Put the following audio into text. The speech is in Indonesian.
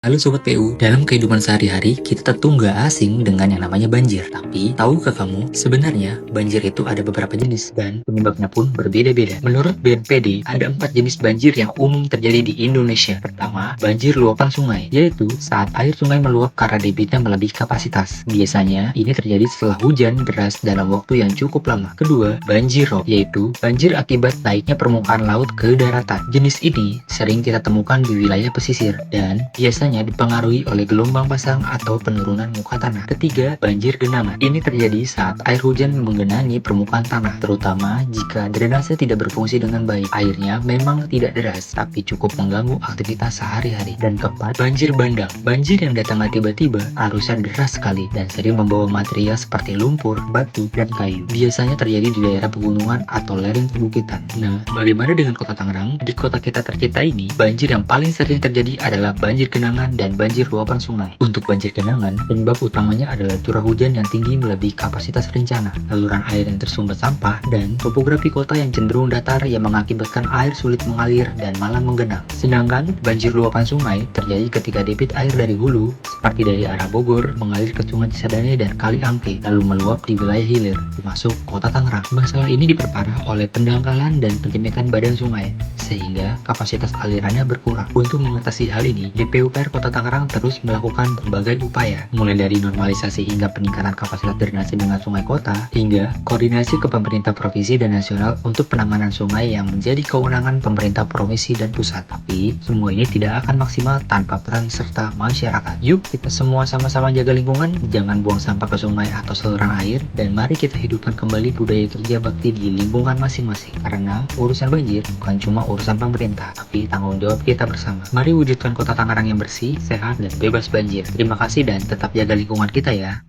Halo Sobat PU, dalam kehidupan sehari-hari kita tentu nggak asing dengan yang namanya banjir. Tapi, tahukah kamu, sebenarnya banjir itu ada beberapa jenis dan penyebabnya pun berbeda-beda. Menurut BNPB, ada 4 jenis banjir yang umum terjadi di Indonesia. Pertama, banjir luapan sungai, yaitu saat air sungai meluap karena debitnya melebihi kapasitas. Biasanya, ini terjadi setelah hujan deras dalam waktu yang cukup lama. Kedua, banjir rob, yaitu banjir akibat naiknya permukaan laut ke daratan. Jenis ini sering kita temukan di wilayah pesisir dan biasanya dipengaruhi oleh gelombang pasang atau penurunan muka tanah. Ketiga, banjir genangan. Ini terjadi saat air hujan menggenangi permukaan tanah, terutama jika drainase tidak berfungsi dengan baik. Airnya memang tidak deras, tapi cukup mengganggu aktivitas sehari-hari. Dan keempat, banjir bandang. Banjir yang datang tiba-tiba, arusnya deras sekali, dan sering membawa material seperti lumpur, batu, dan kayu. Biasanya terjadi di daerah pegunungan atau lereng perbukitan. Nah, bagaimana dengan kota Tangerang? Di kota kita tercinta ini, banjir yang paling sering terjadi adalah banjir genangan dan banjir luapan sungai. Untuk banjir genangan, penyebab utamanya adalah curah hujan yang tinggi melebihi kapasitas rencana, saluran air yang tersumbat sampah, dan topografi kota yang cenderung datar yang mengakibatkan air sulit mengalir dan malah menggenang. Sedangkan banjir luapan sungai terjadi ketika debit air dari hulu, seperti dari arah Bogor, mengalir ke Sungai Cisadane dan Kali Angke, lalu meluap di wilayah hilir, termasuk kota Tangerang. Masalah ini diperparah oleh pendangkalan dan penyemetan badan sungai, sehingga kapasitas alirannya berkurang. Untuk mengatasi hal ini, DPUPR Kota Tangerang terus melakukan berbagai upaya, mulai dari normalisasi hingga peningkatan kapasitas drainase dengan sungai kota, hingga koordinasi ke pemerintah provinsi dan nasional untuk penanganan sungai yang menjadi kewenangan pemerintah provinsi dan pusat. Tapi, semua ini tidak akan maksimal tanpa peran serta masyarakat. Yuk, kita semua sama-sama jaga lingkungan, jangan buang sampah ke sungai atau saluran air, dan mari kita hidupkan kembali budaya kerja bakti di lingkungan masing-masing. Karena urusan banjir bukan cuma urusan pemerintah, tapi tanggung jawab kita bersama. Mari wujudkan Kota Tangerang yang bersih, sehat, dan bebas banjir. Terima kasih dan tetap jaga lingkungan kita ya.